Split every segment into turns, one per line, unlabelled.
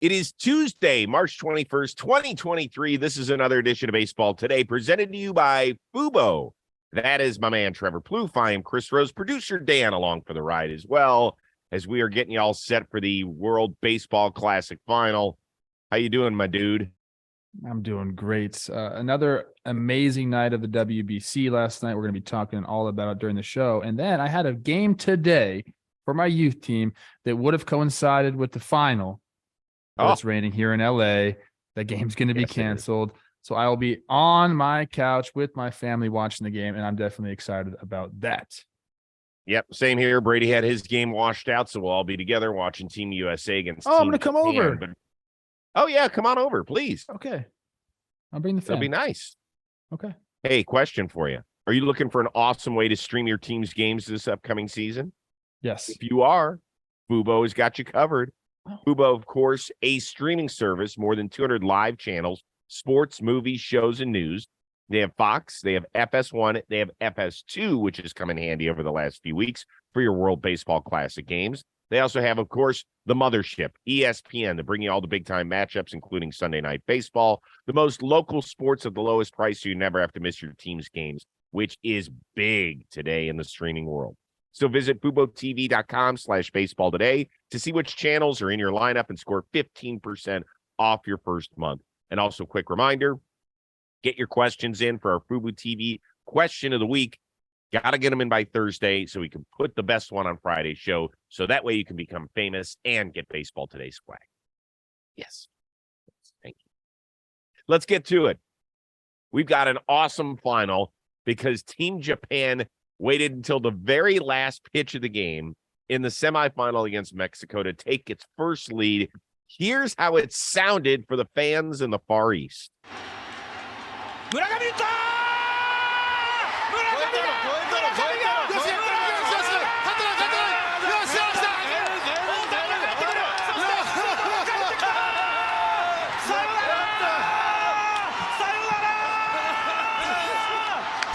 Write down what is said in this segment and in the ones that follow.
It is Tuesday, March 21st, 2023. This is another edition of Baseball Today, presented to you by Fubo. That is my man, Trevor Plouffe. I am Chris Rose, producer Dan, along for the ride as well, as we are getting you all set for the World Baseball Classic Final. How you doing, my dude?
I'm doing great. Another amazing night of the WBC last night. We're going to be talking all about it during the show. And then I had a game today for my youth team that would have coincided with the final. But it's raining here in LA. The game's going to be canceled. So I will be on my couch with my family watching the game, and I'm definitely excited about that.
Yep, same here. Brady had his game washed out, so we'll all be together watching Team USA against
Team
I'm
going to come over.
But... Oh, yeah, come on over, please.
Okay. I'll bring the fan.
That'll be nice.
Okay.
Hey, question for you. Are you looking for an awesome way to stream your team's games this upcoming season?
Yes.
If you are, Fubo has got you covered. Fubo, of course, a streaming service, more than 200 live channels, sports, movies, shows, and news. They have Fox, they have FS1, they have FS2, which has come in handy over the last few weeks for your World Baseball Classic games. They also have, of course, the mothership, ESPN, to bring you all the big-time matchups, including Sunday Night Baseball, the most local sports at the lowest price, so you never have to miss your team's games, which is big today in the streaming world. So visit FuboTV.com/baseball today to see which channels are in your lineup and score 15% off your first month. And also, quick reminder, get your questions in for our Fubo TV question of the week. Got to get them in by Thursday so we can put the best one on Friday's show. So that way you can become famous and get Baseball Today swag. Yes. Thank you. Let's get to it. We've got an awesome final because Team Japan waited until the very last pitch of the game in the semifinal against Mexico to take its first lead. Here's how it sounded for the fans in the Far East.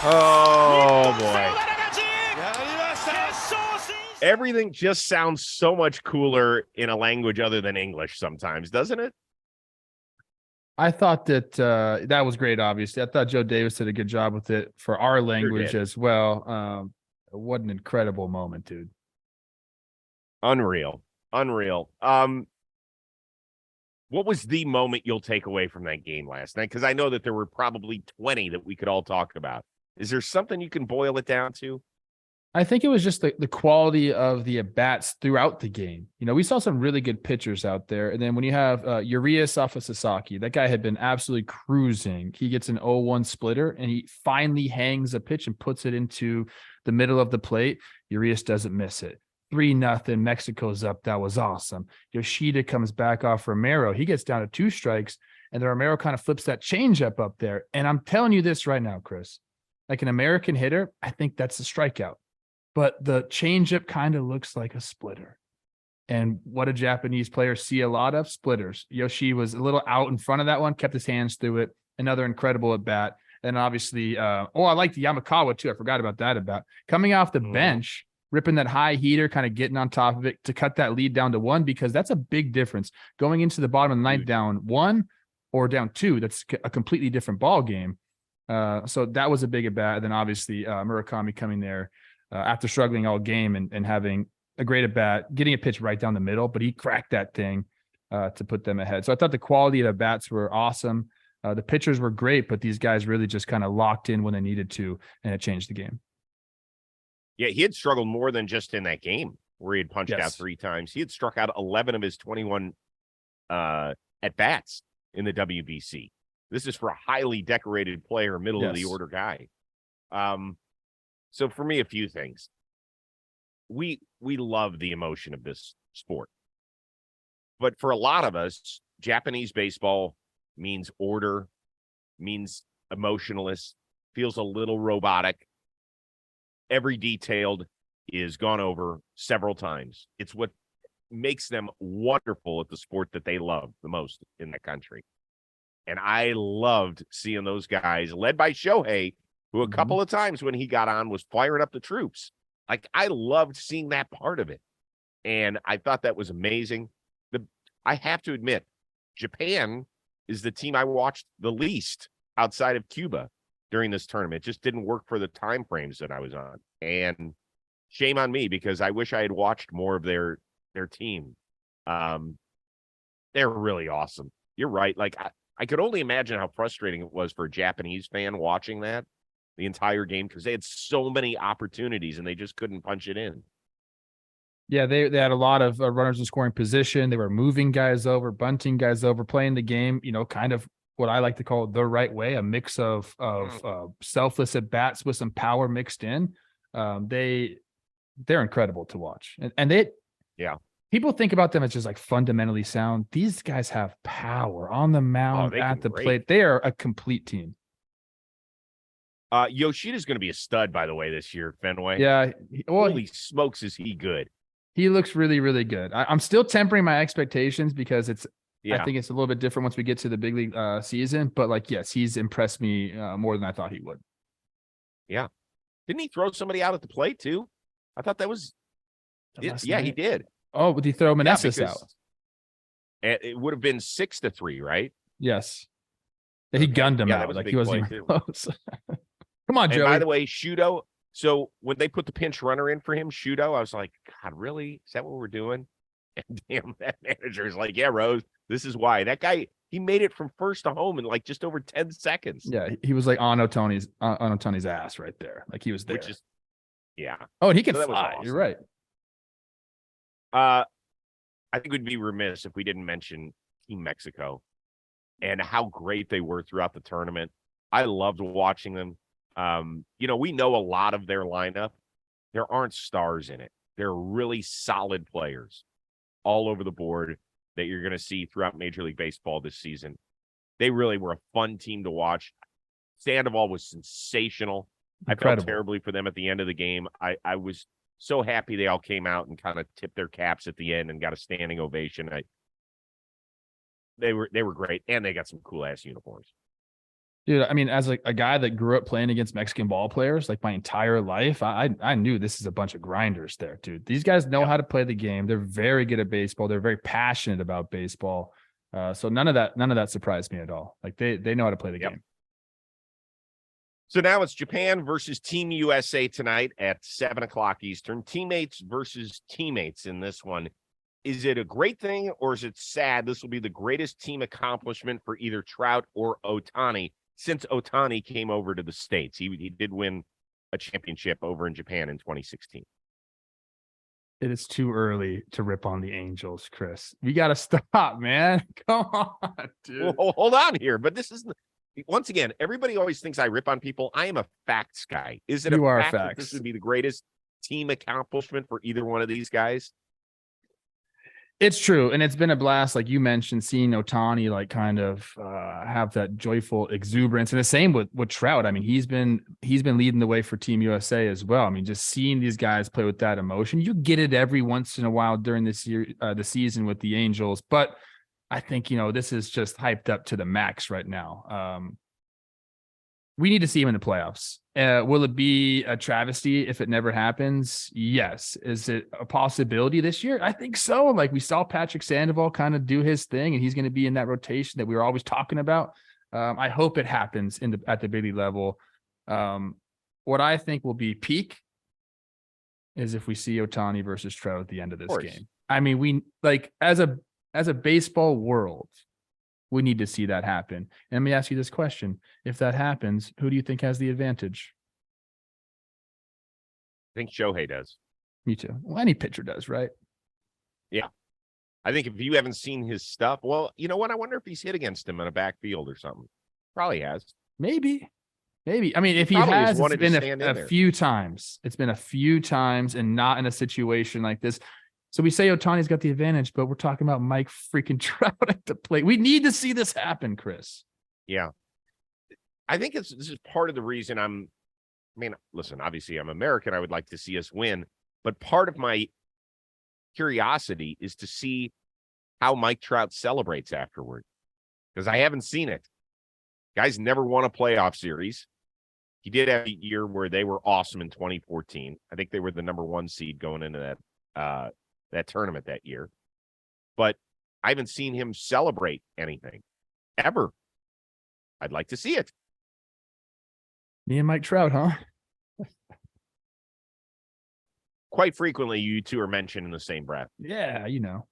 Oh, boy. Everything just sounds so much cooler in a language other than English sometimes, doesn't it?
I thought that that was great, obviously. I thought Joe Davis did a good job with it for our language as well. What an incredible moment, dude.
Unreal. What was the moment you'll take away from that game last night? Because I know that there were probably 20 that we could all talk about. Is there something you can boil it down to?
I think it was just the quality of the at-bats throughout the game. You know, we saw some really good pitchers out there. And then when you have Urias off of Sasaki, that guy had been absolutely cruising. He gets an 0-1 splitter, and he finally hangs a pitch and puts it into the middle of the plate. Urias doesn't miss it. 3-0, Mexico's up. That was awesome. Yoshida comes back off Romero. He gets down to 2 strikes, and then Romero kind of flips that changeup up there. And I'm telling you this right now, Chris, like an American hitter, I think that's a strikeout. But the changeup kind of looks like a splitter. And what a Japanese player see a lot of splitters. Yoshi was a little out in front of that one, kept his hands through it. Another incredible at bat. And obviously, I like the Yamakawa too. I forgot about that at bat. Coming off the bench, ripping that high heater, kind of getting on top of it to cut that lead down to 1, because that's a big difference. Going into the bottom of the ninth down 1 or down 2, that's a completely different ball game. So that was a big at bat. And then obviously Murakami coming there after struggling all game and having a great at bat, getting a pitch right down the middle, but he cracked that thing to put them ahead. So I thought the quality of the bats were awesome. The pitchers were great, but these guys really just kind of locked in when they needed to, and it changed the game.
Yeah, he had struggled more than just in that game where he had punched out 3 times. He had struck out 11 of his 21 at-bats in the WBC. This is for a highly decorated player, middle of the order guy. So for me, a few things. We love the emotion of this sport. But for a lot of us, Japanese baseball means order, means emotionless, feels a little robotic. Every detailed is gone over several times. It's what makes them wonderful at the sport that they love the most in the country. And I loved seeing those guys led by Shohei, who a couple of times when he got on was firing up the troops. Like, I loved seeing that part of it. And I thought that was amazing. I have to admit, Japan is the team I watched the least outside of Cuba during this tournament. It just didn't work for the time frames that I was on. And shame on me, because I wish I had watched more of their team. They're really awesome. You're right. Like I could only imagine how frustrating it was for a Japanese fan watching that the entire game, because they had so many opportunities and they just couldn't punch it in.
Yeah, they had a lot of runners in scoring position. They were moving guys over, bunting guys over, playing the game, kind of what I like to call the right way, a mix of selfless at bats with some power mixed in. They're incredible to watch. And people think about them as just like fundamentally sound. These guys have power on the mound, at the plate. They are a complete team.
Yoshida's going to be a stud, by the way, this year, Fenway.
Yeah.
Holy smokes, is he good?
He looks really, really good. I'm still tempering my expectations because I think it's a little bit different once we get to the big league season. But yes, he's impressed me more than I thought he would.
Yeah. Didn't he throw somebody out at the plate too? I thought that was. Yeah, he did.
Oh, would he throw Meneses out?
It would have been 6-3, right?
Yes. He gunned him out. Like he wasn't even close. Come on, Joey.
By the way, Shudo. So when they put the pinch runner in for him, Shudo, I was like, God, really? Is that what we're doing? And damn, that manager is like, yeah, Rose, this is why. That guy, he made it from first to home in like just over 10 seconds.
Yeah, he was like on Otoni's ass right there. Like he was there. Oh, and he can fly. Awesome. You're right.
I think we'd be remiss if we didn't mention Team Mexico and how great they were throughout the tournament. I loved watching them. We know a lot of their lineup. There aren't stars in it. They're really solid players all over the board that you're going to see throughout Major League Baseball this season. They really were a fun team to watch. Sandoval was sensational. Incredible. I felt terribly for them at the end of the game. I was so happy they all came out and kind of tipped their caps at the end and got a standing ovation. They were great, and they got some cool ass uniforms.
Dude, I mean, as a guy that grew up playing against Mexican ball players like my entire life, I knew this is a bunch of grinders there, dude. These guys know how to play the game. They're very good at baseball. They're very passionate about baseball. So none of that surprised me at all. Like they know how to play the game.
So now it's Japan versus Team USA tonight at 7:00 Eastern. Teammates versus teammates in this one. Is it a great thing or is it sad? This will be the greatest team accomplishment for either Trout or Ohtani since Ohtani came over to the States. He did win a championship over in Japan in 2016.
It is too early to rip on the Angels, Chris. You got to stop, man. Come on, dude.
Well, hold on here. But this is, once again, everybody always thinks I rip on people. I am a facts guy. Is it a fact that this would be the greatest team accomplishment for either one of these guys?
It's true. And it's been a blast. Like you mentioned, seeing Ohtani like kind of have that joyful exuberance, and the same with Trout. I mean, he's been leading the way for Team USA as well. I mean, just seeing these guys play with that emotion, you get it every once in a while during this year, the season with the Angels. But I think, this is just hyped up to the max right now. We need to see him in the playoffs. Will it be a travesty if it never happens? Yes. Is it a possibility this year? I think so. Like we saw Patrick Sandoval kind of do his thing, and he's going to be in that rotation that we were always talking about. I hope it happens at the big league level. What I think will be peak is if we see Ohtani versus Trout at the end of this game. I mean, we like as a baseball world, we need to see that happen. And let me ask you this question. If that happens, who do you think has the advantage?
I think Shohei does.
Me too. Well, any pitcher does, right?
Yeah. I think if you haven't seen his stuff, well, you know what? I wonder if he's hit against him in a backfield or something. Probably has.
Maybe. I mean, if he has, it's been a few times. It's been a few times and not in a situation like this. So we say Ohtani's got the advantage, but we're talking about Mike freaking Trout at the plate. We need to see this happen, Chris.
Yeah. I think this is part of the reason listen, obviously I'm American. I would like to see us win, but part of my curiosity is to see how Mike Trout celebrates afterward, because I haven't seen it. Guy's never won a playoff series. He did have a year where they were awesome in 2014. I think they were the number 1 seed going into that tournament that year. But I haven't seen him celebrate anything ever. I'd like to see it.
Me and Mike Trout, huh?
Quite frequently, you two are mentioned in the same breath.
Yeah, you know.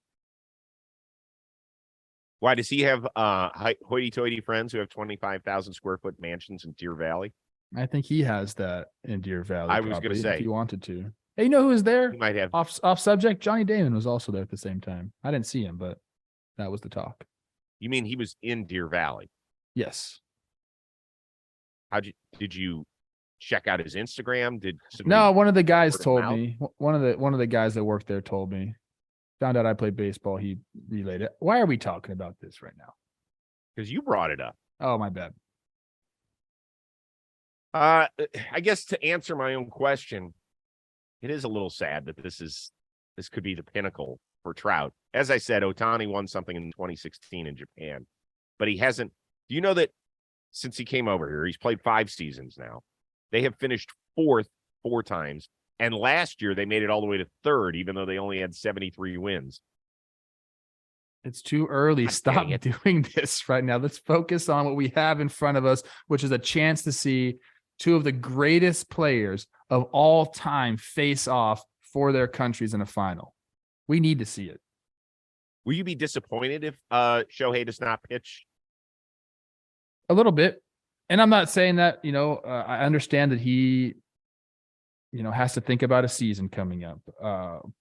Why does he have hoity-toity friends who have 25,000 square foot mansions in Deer Valley?
I think he has that in Deer Valley.
I was going to say,
if he wanted to. Hey, you know who was there?
He might have.
Off subject. Johnny Damon was also there at the same time. I didn't see him, but that was the talk.
You mean he was in Deer Valley?
Yes.
Did you check out his Instagram?
No, one of the guys told me. One of the guys that worked there told me. Found out I played baseball. He relayed it. Why are we talking about this right now?
Because you brought it up.
Oh, my bad.
I guess to answer my own question, it is a little sad that this could be the pinnacle for Trout. As I said, Ohtani won something in 2016 in Japan, but he hasn't. Do you know that since he came over here, he's played 5 seasons now. They have finished 4th 4 times. And last year they made it all the way to 3rd, even though they only had 73 wins.
It's too early. Stop doing this right now. Let's focus on what we have in front of us, which is a chance to see 2 of the greatest players of all time face off for their countries in a final. We need to see it.
Will you be disappointed if Shohei does not pitch?
A little bit. And I'm not saying that, I understand that he, has to think about a season coming up.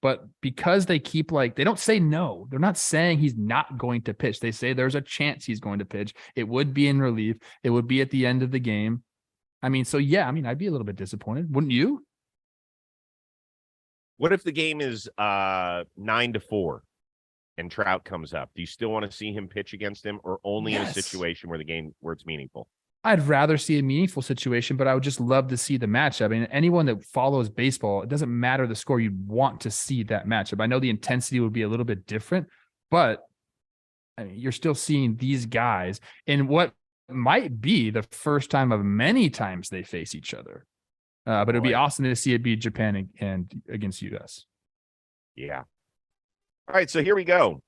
But because they keep they don't say no. They're not saying he's not going to pitch. They say there's a chance he's going to pitch. It would be in relief. It would be at the end of the game. I'd be a little bit disappointed. Wouldn't you?
What if the game is 9-4 and Trout comes up? Do you still want to see him pitch against him, or only in a situation where it's meaningful?
I'd rather see a meaningful situation, but I would just love to see the matchup. I mean, anyone that follows baseball, it doesn't matter the score. You'd want to see that matchup. I know the intensity would be a little bit different, but you're still seeing these guys in what might be the first time of many times they face each other. But it'd be awesome to see it be Japan and against US.
Yeah. All right, so here we go.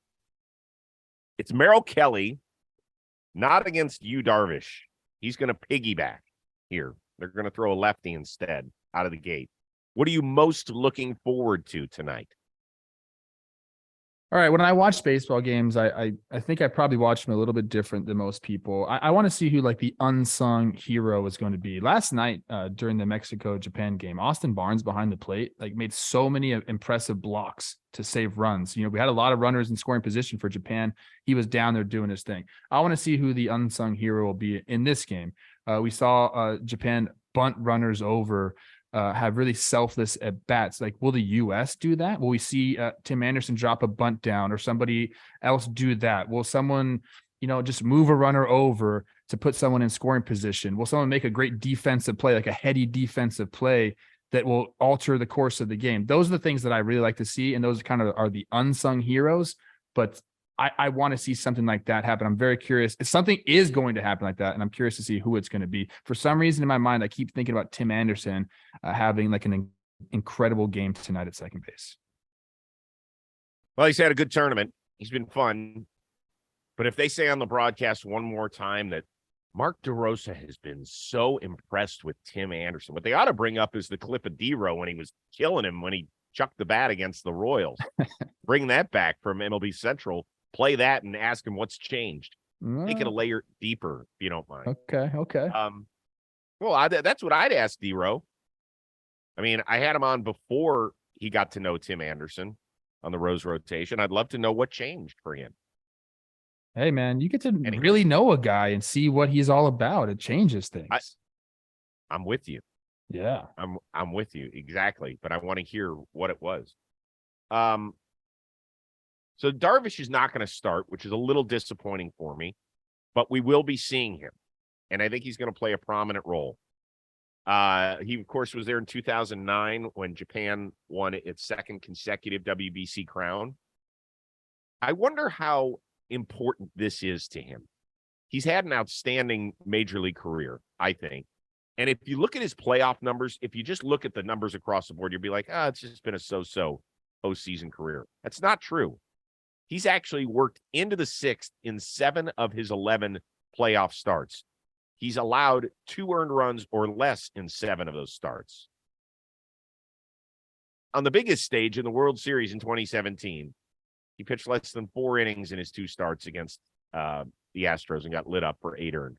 It's Merrill Kelly, not against Yu Darvish. He's going to piggyback here. They're going to throw a lefty instead out of the gate. What are you most looking forward to tonight?
All right. When I watch baseball games, I think I probably watch them a little bit different than most people. I want to see who the unsung hero is going to be. Last night during the Mexico-Japan game, Austin Barnes behind the plate made so many impressive blocks to save runs. We had a lot of runners in scoring position for Japan. He was down there doing his thing. I want to see who the unsung hero will be in this game. We saw Japan bunt runners over, have really selfless at bats. Will the U.S. do that? Will we see Tim Anderson drop a bunt down, or somebody else do that? Will someone, just move a runner over to put someone in scoring position? Will someone make a great defensive play, a heady defensive play that will alter the course of the game? Those are the things that I really like to see, and those kind of are the unsung heroes. But I want to see something like that happen. I'm very curious. If something is going to happen like that, and I'm curious to see who it's going to be. For some reason in my mind, I keep thinking about Tim Anderson having an incredible game tonight at second base.
Well, he's had a good tournament. He's been fun. But if they say on the broadcast one more time that Mark DeRosa has been so impressed with Tim Anderson, what they ought to bring up is the clip of D-Row when he was killing him when he chucked the bat against the Royals. Bring that back from MLB Central. Play that and ask him what's changed. Make it a layer deeper, if you don't mind.
Okay.
Well, that's what I'd ask D-Row. I had him on before he got to know Tim Anderson on the Rose rotation. I'd love to know what changed for him.
Hey, man, you get to really know a guy and see what he's all about. It changes things.
I'm with you.
Yeah.
I'm with you. Exactly. But I want to hear what it was. So Darvish is not going to start, which is a little disappointing for me, but we will be seeing him. And I think he's going to play a prominent role. He, of course, was there in 2009 when Japan won its 2nd consecutive WBC crown. I wonder how important this is to him. He's had an outstanding major league career, I think. And if you look at his playoff numbers, if you just look at the numbers across the board, you'll be like, it's just been a so-so postseason career. That's not true. He's actually worked into the sixth in 7 of his 11 playoff starts. He's allowed 2 earned runs or less in 7 of those starts. On the biggest stage in the World Series in 2017, he pitched less than 4 innings in his 2 starts against the Astros and got lit up for 8 earned.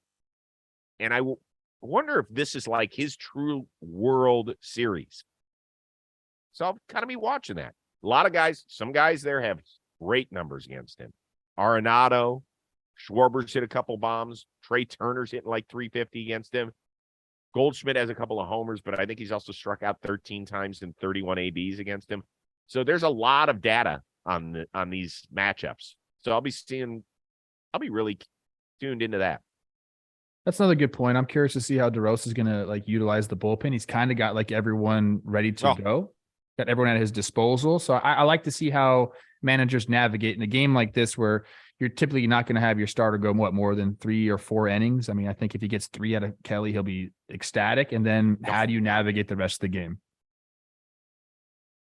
And I wonder if this is like his true World Series. So I'll kind of be watching that. A lot of guys, some guys there have great numbers against him. Arenado, Schwarber's hit a couple bombs. Trey Turner's hitting like 350 against him. Goldschmidt has a couple of homers, but I think he's also struck out 13 times in 31 ABs against him. So there's a lot of data on these matchups. So I'll be really tuned into that.
That's another good point. I'm curious to see how DeRosa is going to like utilize the bullpen. He's kind of got like everyone ready to go, got everyone at his disposal. So I like to see how managers navigate in a game like this where you're typically not going to have your starter go more than 3 or 4 innings. I mean, I think if he gets 3 out of Kelly, he'll be ecstatic. And then how do you navigate the rest of the game?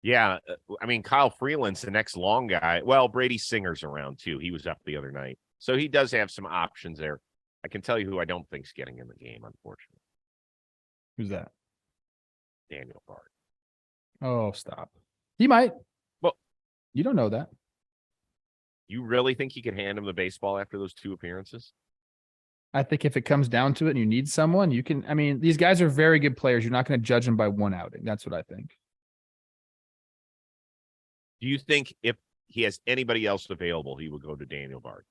Yeah. I mean, Kyle Freeland's the next long guy. Well, Brady Singer's around too. He was up the other night. So he does have some options there. I can tell you who I don't think's getting in the game, unfortunately.
Who's that?
Daniel Bard.
Oh, stop. He might.
Well,
you don't know that.
You really think he could hand him the baseball after those 2 appearances?
I think if it comes down to it and you need someone, you can. I mean, these guys are very good players. You're not going to judge them by 1 outing. That's what I think.
Do you think if he has anybody else available, he would go to Daniel Bard?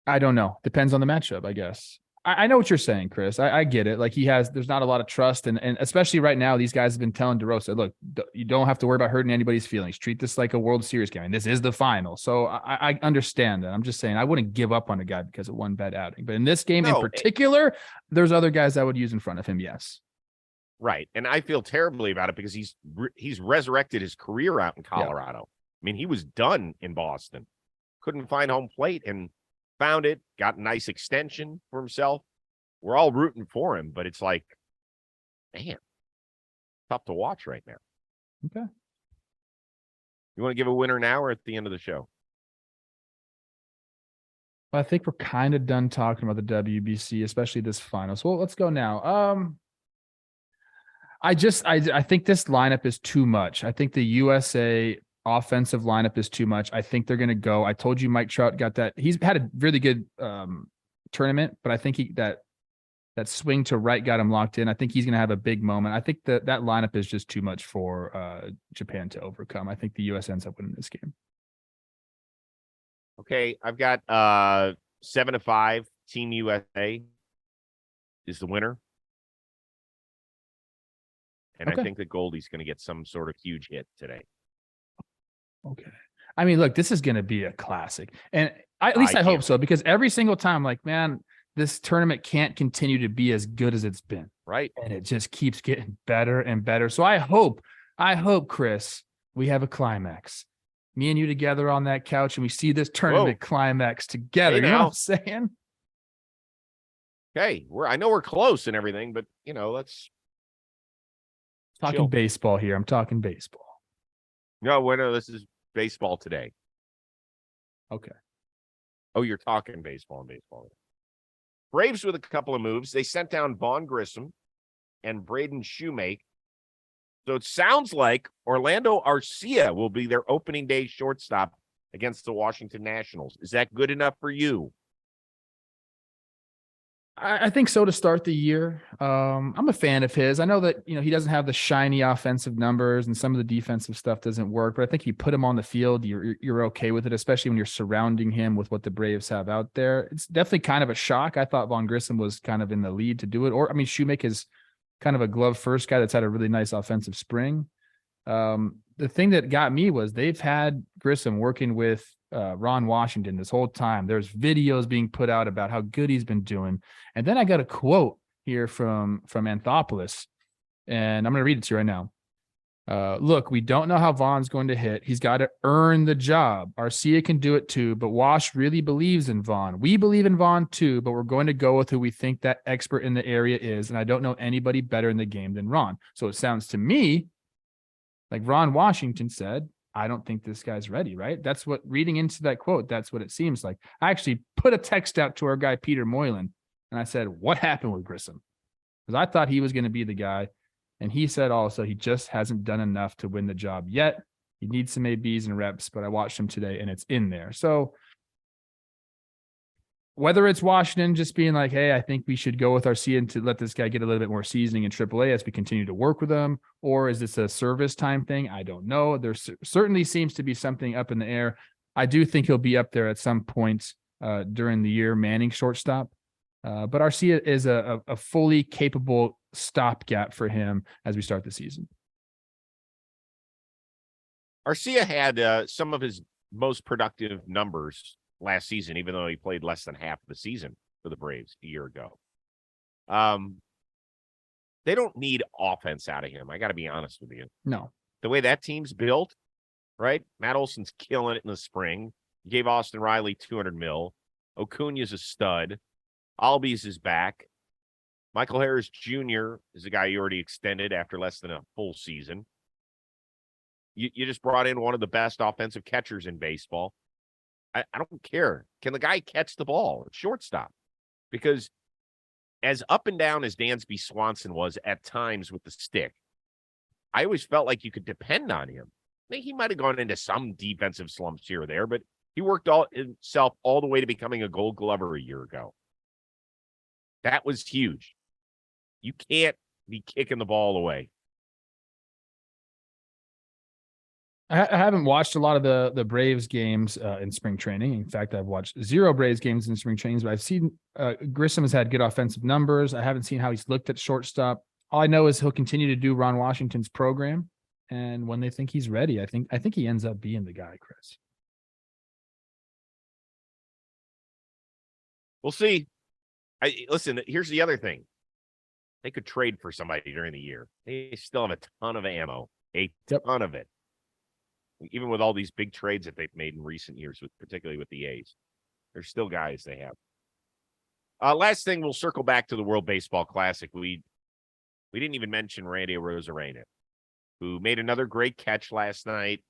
I don't know. Depends on the matchup, I guess. I know what you're saying, Chris. I get it. Like there's not a lot of trust. And especially right now, these guys have been telling DeRosa, look, you don't have to worry about hurting anybody's feelings. Treat this like a World Series game. And this is the final. So I understand that. I'm just saying I wouldn't give up on a guy because of 1 bad outing. But in this game in particular, there's other guys I would use in front of him. Yes.
Right. And I feel terribly about it because he's resurrected his career out in Colorado. Yeah. I mean, he was done in Boston. Couldn't find home plate and found it, got a nice extension for himself. We're all rooting for him, but it's like, man, tough to watch right now.
Okay.
You want to give a winner now or at the end of the show?
Well, I think we're kind of done talking about the WBC, especially this final. So let's go now. I think this lineup is too much. I think the USA offensive lineup is too much. I think they're going to go. I told you Mike Trout got that. He's had a really good tournament, but I think that swing to right got him locked in. I think he's going to have a big moment. I think that lineup is just too much for Japan to overcome. I think the U.S. ends up winning this game.
Okay, I've got 7-5. Team USA is the winner. And okay. I think that Goldie's going to get some sort of huge hit today.
Okay. I mean, look, this is going to be a classic. And I hope so, because every single time, like, man, this tournament can't continue to be as good as it's been.
Right.
And it just keeps getting better and better. So I hope, Chris, we have a climax. Me and you together on that couch and we see this tournament climax together. You know what I'm saying?
Okay. I know we're close and everything, but, let's.
Talking baseball here. I'm talking baseball.
No, this is baseball today.
Okay.
Oh, you're talking baseball and baseball. Braves with a couple of moves. They sent down Vaughn Grissom and Braden Shoemake. So it sounds like Orlando Arcia will be their opening day shortstop against the Washington Nationals. Is that good enough for you?
I think so to start the year. I'm a fan of his. I know that, he doesn't have the shiny offensive numbers and some of the defensive stuff doesn't work, but I think you put him on the field, you're okay with it, especially when you're surrounding him with what the Braves have out there. It's definitely kind of a shock. I thought Vaughn Grissom was kind of in the lead to do it. Shoemake is kind of a glove first guy that's had a really nice offensive spring. The thing that got me was they've had Grissom working with Ron Washington this whole time. There's videos being put out about how good he's been doing. And then I got a quote here from Anthopoulos, and I'm going to read it to you right now. Look, we don't know how Vaughn's going to hit. He's got to earn the job. Arcia can do it too, but Wash really believes in Vaughn. We believe in Vaughn too, but we're going to go with who we think that expert in the area is. And I don't know anybody better in the game than Ron. So it sounds to me Like Ron Washington said, I don't think this guy's ready, right? That's what, reading into that quote, that's what it seems like. I actually put a text out to our guy, Peter Moylan, and I said, what happened with Grissom? Because I thought he was going to be the guy. And he said also he just hasn't done enough to win the job yet. He needs some ABs and reps, but I watched him today and it's in there. So whether it's Washington just being like, hey, I think we should go with Arcia to let this guy get a little bit more seasoning in AAA as we continue to work with him, or is this a service time thing? I don't know. There certainly seems to be something up in the air. I do think he'll be up there at some points during the year, manning shortstop. But Arcia is a fully capable stopgap for him as we start the season.
Arcia had some of his most productive numbers last season, even though he played less than half of the season for the Braves a year ago. They don't need offense out of him. I got to be honest with you.
No.
The way that team's built, right? Matt Olson's killing it in the spring. He gave Austin Riley $200 million. Acuna's a stud. Albies is back. Michael Harris Jr. is a guy you already extended after less than a full season. You just brought in one of the best offensive catchers in baseball. I don't care. Can the guy catch the ball at shortstop? Because as up and down as Dansby Swanson was at times with the stick, I always felt like you could depend on him. I think he might have gone into some defensive slumps here or there, but he worked himself all the way to becoming a Gold Glover a year ago. That was huge. You can't be kicking the ball away.
I haven't watched a lot of the Braves games in spring training. In fact, I've watched 0 Braves games in spring trainings, but I've seen Grissom has had good offensive numbers. I haven't seen how he's looked at shortstop. All I know is he'll continue to do Ron Washington's program. And when they think he's ready, I think he ends up being the guy, Chris.
We'll see. Listen, here's the other thing. They could trade for somebody during the year. They still have a ton of ammo, a ton of it. Even with all these big trades that they've made in recent years, particularly with the A's, there's still guys they have. Last thing, we'll circle back to the World Baseball Classic. We didn't even mention Randy Arozarena, who made another great catch last night,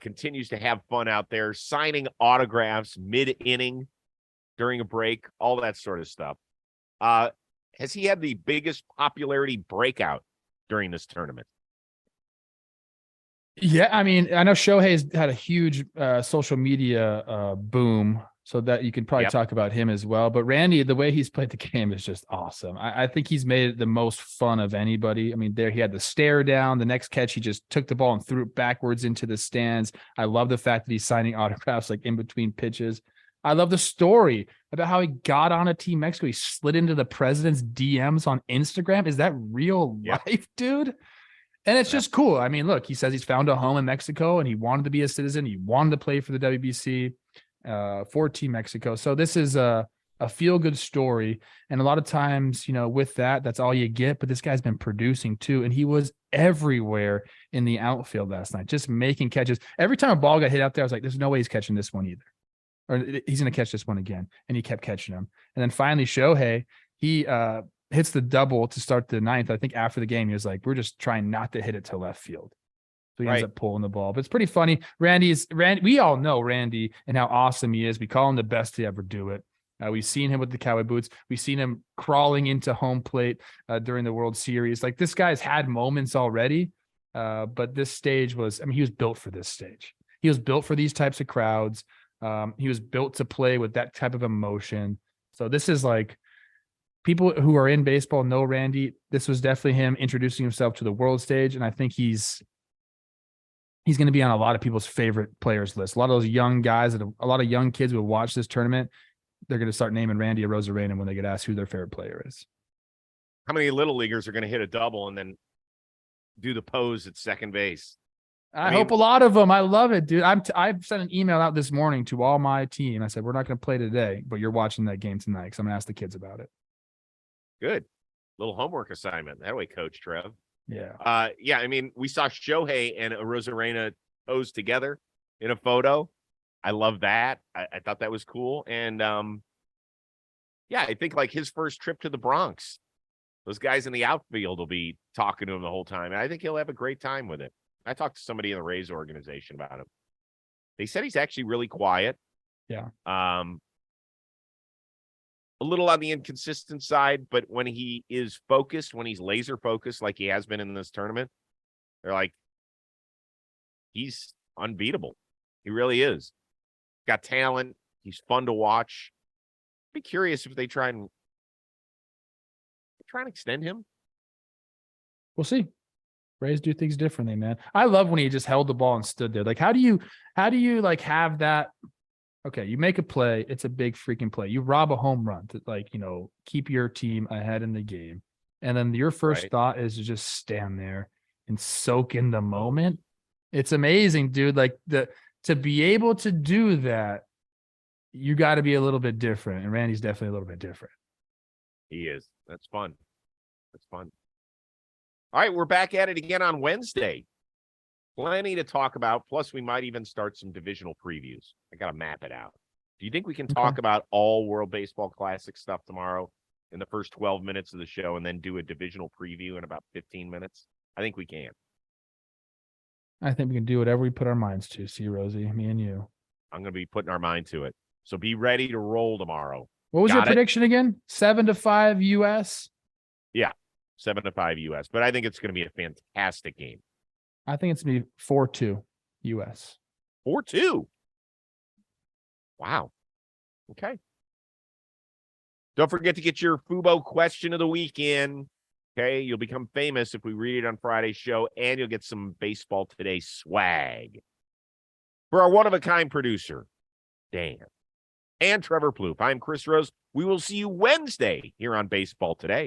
continues to have fun out there, signing autographs mid-inning during a break, all that sort of stuff. Has he had the biggest popularity breakout during this tournament?
Yeah, I mean, I know Shohei's had a huge social media boom, so that you can probably talk about him as well. But Randy, the way he's played the game is just awesome. I think he's made it the most fun of anybody. I mean, there he had the stare down. The next catch, he just took the ball and threw it backwards into the stands. I love the fact that he's signing autographs like in between pitches. I love the story about how he got on a Team Mexico. He slid into the president's DMs on Instagram. Is that real life, dude? And it's just cool. I mean, look, he says he's found a home in Mexico and he wanted to be a citizen. He wanted to play for the WBC for Team Mexico. So this is a feel-good story. And a lot of times, you know, with that, that's all you get. But this guy's been producing too. And he was everywhere in the outfield last night, just making catches. Every time a ball got hit out there, I was like, there's no way he's catching this one either. Or he's going to catch this one again. And he kept catching them. And then finally, Shohei, he hits the double to start the ninth. I think after the game, he was like, we're just trying not to hit it to left field. So he ends up pulling the ball. But it's pretty funny. Randy, we all know Randy and how awesome he is. We call him the best to ever do it. We've seen him with the cowboy boots. We've seen him crawling into home plate during the World Series. Like, this guy's had moments already. But this stage was, I mean, he was built for this stage. He was built for these types of crowds. He was built to play with that type of emotion. So this is like, people who are in baseball know Randy. This was definitely him introducing himself to the world stage. And I think he's going to be on a lot of people's favorite players list. A lot of those young guys, a lot of young kids who will watch this tournament, they're going to start naming Randy Arozarena when they get asked who their favorite player is.
How many little leaguers are going to hit a double and then do the pose at second base?
I hope a lot of them. I love it, dude. I've sent an email out this morning to all my team. I said, we're not going to play today, but you're watching that game tonight because I'm going to ask the kids about it.
Good. Little homework assignment. That way, Coach Trev.
Yeah.
Yeah, I mean, we saw Shohei and Arozarena pose together in a photo. I love that. I thought that was cool. And yeah, I think like his first trip to the Bronx, those guys in the outfield will be talking to him the whole time. And I think he'll have a great time with it. I talked to somebody in the Rays organization about him. They said he's actually really quiet.
Yeah.
A little on the inconsistent side, but when he is focused, when he's laser focused, like he has been in this tournament, they're like, he's unbeatable. He really is. Got talent. He's fun to watch. Be curious if they try and extend him.
We'll see. Rays do things differently, man. I love when he just held the ball and stood there. Like, how do you like have that? Okay, you make a play. It's a big freaking play. You rob a home run to, like, you know, keep your team ahead in the game. And then your first thought is to just stand there and soak in the moment. It's amazing, dude. Like, to be able to do that, you got to be a little bit different. And Randy's definitely a little bit different.
He is. That's fun. That's fun. All right, we're back at it again on Wednesday. Plenty to talk about. Plus, we might even start some divisional previews. I got to map it out. Do you think we can talk about all World Baseball Classic stuff tomorrow in the first 12 minutes of the show and then do a divisional preview in about 15 minutes? I think we can.
I think we can do whatever we put our minds to. See, Rosie, me and you.
I'm going to be putting our mind to it. So be ready to roll tomorrow.
What was your prediction again? 7-5 US?
Yeah, 7-5 US. But I think it's going to be a fantastic game.
I think it's going to be 4-2 US.
4-2? Wow. Okay. Don't forget to get your Fubo question of the week in. Okay, you'll become famous if we read it on Friday's show, and you'll get some Baseball Today swag. For our one-of-a-kind producer, Dan, and Trevor Plouffe, I'm Chris Rose. We will see you Wednesday here on Baseball Today.